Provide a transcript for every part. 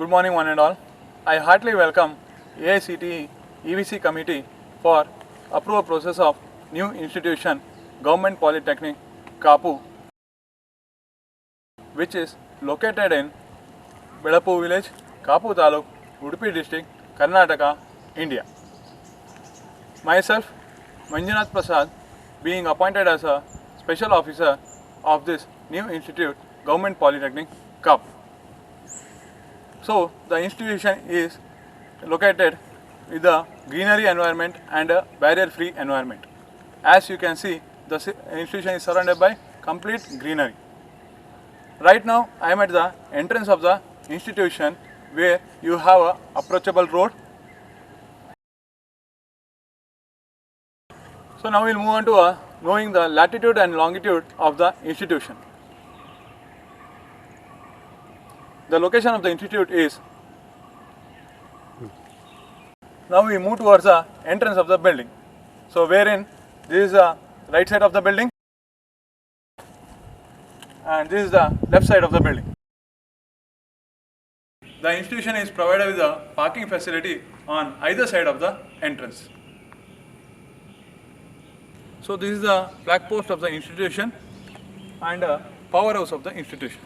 Good morning, one and all. I heartily welcome AICTE EVC Committee for approval process of new institution, Government Polytechnic, Kapu, which is located in Bedapu village, Kapu Taluk, Udupi district, Karnataka, India. Myself, Manjunath Prasad, being appointed as a special officer of this new institute, Government Polytechnic, Kapu. So, the institution is located with a greenery environment and a barrier-free environment. As you can see, the institution is surrounded by complete greenery. Right now, I am at the entrance of the institution where you have a approachable road. So now we will move on to knowing the latitude and longitude of the institution. The location of the institute is. Now we move towards the entrance of the building. So wherein this is the right side of the building and this is the left side of the building. The institution is provided with a parking facility on either side of the entrance. So this is the flag post of the institution and powerhouse of the institution.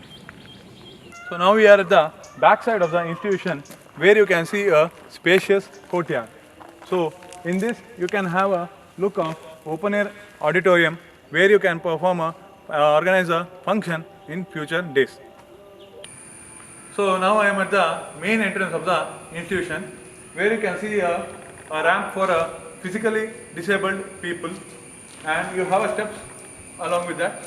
So now we are at the back side of the institution where you can see a spacious courtyard. So in this you can have a look of open air auditorium where you can perform organize a function in future days. So now I am at the main entrance of the institution where you can see a ramp for physically disabled people and you have steps along with that.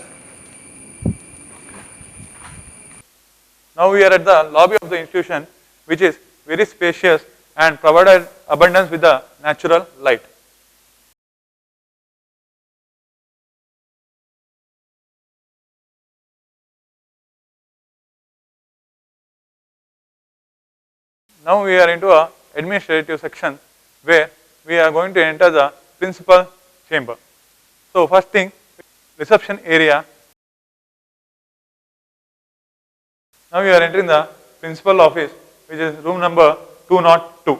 Now we are at the lobby of the institution, which is very spacious and provided abundance with the natural light. Now we are into a administrative section where we are going to enter the principal chamber. So first thing, reception area. Now we are entering the principal office, which is room number 202.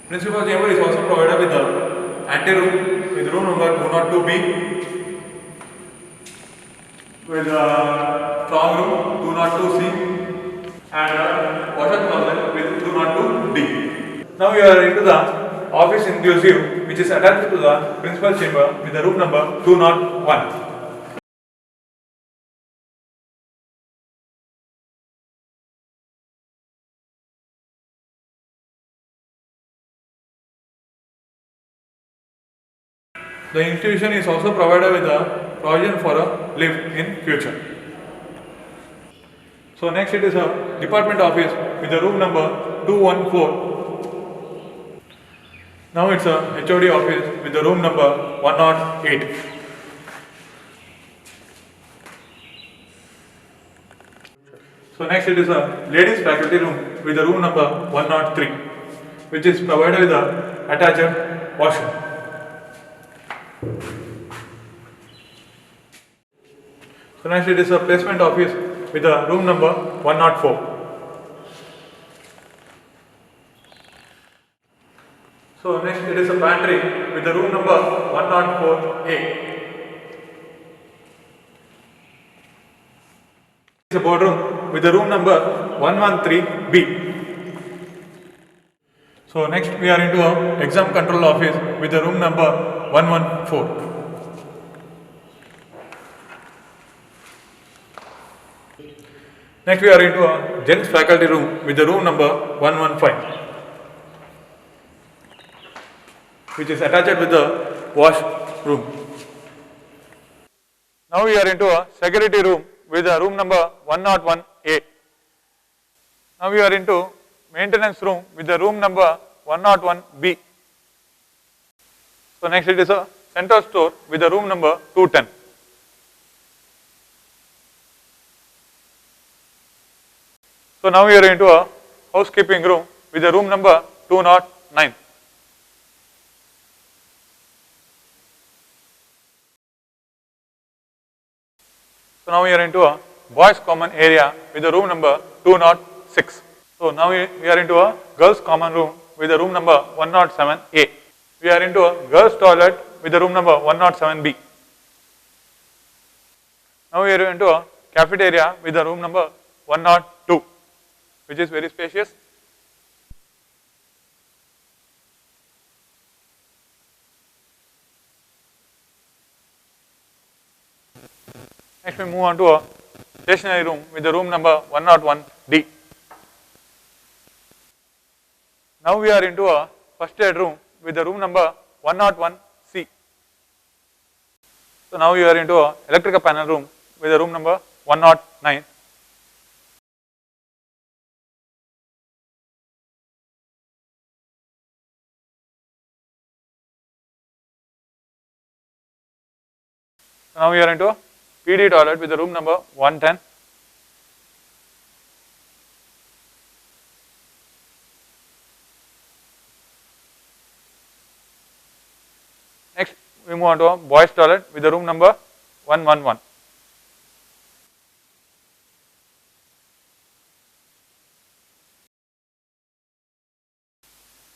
Principal chamber is also provided with the anteroom with room number 202B, with the strong room 202C and washer closet with 202D. Now we are into the office inclusive, which is attached to the principal chamber with the room number 201. The institution is also provided with a provision for a lift in future. So next it is a department office with the room number 214. Now it's a HOD office with the room number 108. So next it is a ladies faculty room with the room number 103, which is provided with a attached washroom. So next it is a placement office with the room number 104. So next it is a pantry with the room number 104A. It's a boardroom with the room number 113B. So next we are into a exam control office with the room number 114. Next we are into a gents faculty room with the room number 115, which is attached with the wash room. Now we are into a security room with the room number 101A. Now we are into maintenance room with the room number 101B. So next it is a central store with the room number 210. So now we are into a housekeeping room with the room number 209. now we are into a boys common area with the room number 206. So now we are into a girls common room with the room number 107A. We are into a girls toilet with the room number 107B. Now we are into a cafeteria with the room number 102, which is very spacious. Next we move on to a stationary room with the room number 101D. Now we are into a first aid room with the room number 101C. So now we are into a electrical panel room with the room number 109. So now we are into a PD toilet with the room number 110. Next we move on to a boys toilet with the room number 111.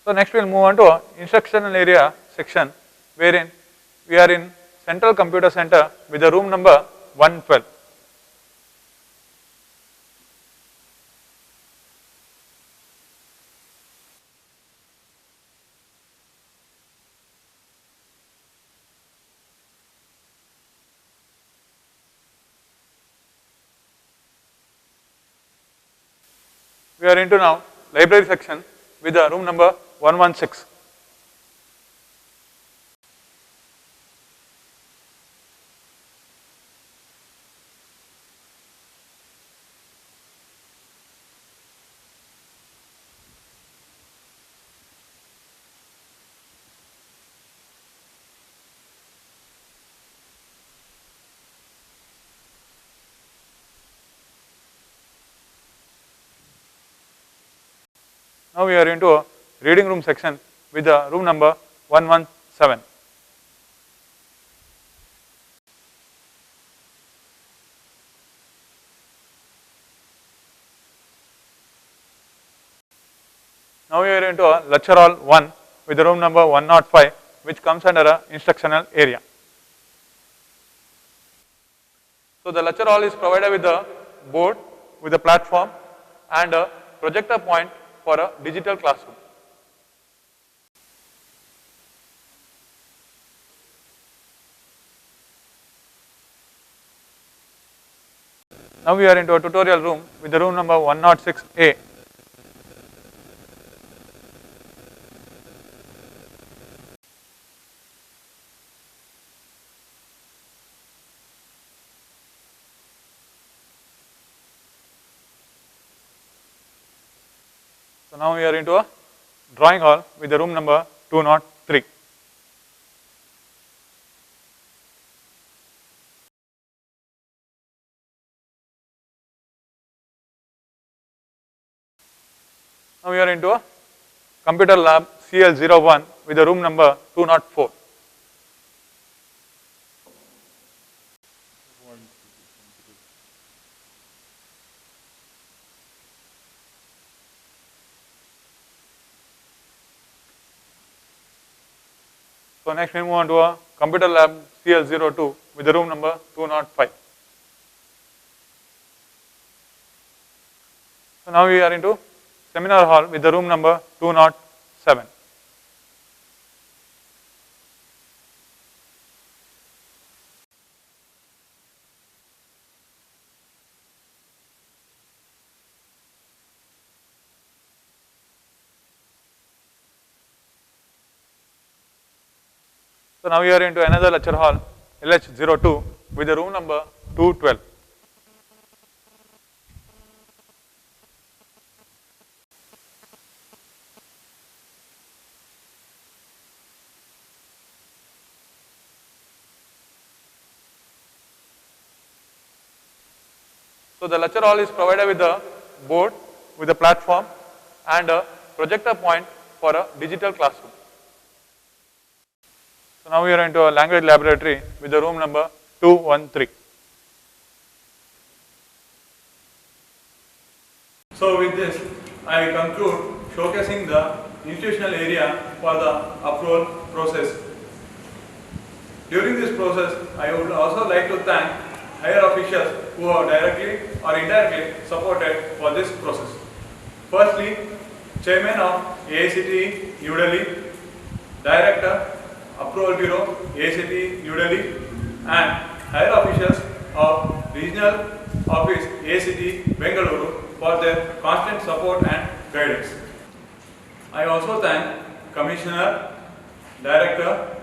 So next we will move on to a instructional area section wherein we are in Central Computer Center with the room number 112. We are into now library section with the room number 116. Now we are into a reading room section with the room number 117. Now we are into a lecture hall 1 with the room number 105, which comes under a instructional area. So the lecture hall is provided with a board with a platform and a projector point for a digital classroom. Now we are into a tutorial room with the room number 106A. So now we are into a drawing hall with the room number 203. Now we are into a computer lab CL01 with the room number 204. So next we move on to a computer lab CL02 with the room number 205. So now we are into seminar hall with the room number 207. So now we are into another lecture hall LH02 with the room number 212. So the lecture hall is provided with a board with a platform and a projector point for a digital classroom. So now we are into a language laboratory with the room number 213. So with this, I conclude showcasing the institutional area for the approval process. During this process, I would also like to thank higher officials who have directly or indirectly supported for this process. Firstly, Chairman of AICTE New Delhi, Director, Approval Bureau, AICTE New Delhi, and higher officials of Regional Office AICTE Bengaluru for their constant support and guidance. I also thank Commissioner, Director,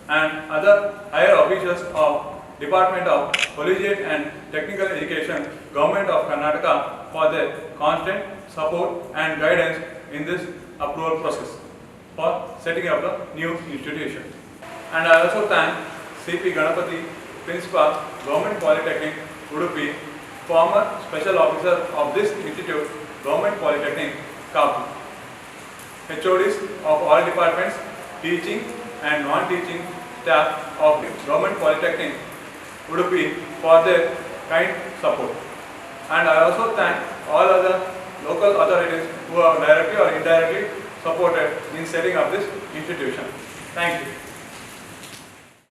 and other higher officials of Department of Collegiate and Technical Education, Government of Karnataka for their constant support and guidance in this approval process for setting up the new institution. And I also thank CP Ganapati, Principal, Government Polytechnic, Udupi, former Special Officer of this institute, Government Polytechnic, Kapu, HODs of all departments, teaching and non-teaching staff of Government Polytechnic, Udupi for their kind support. And I also thank all other local authorities who have directly or indirectly supported in setting up this institution. Thank you.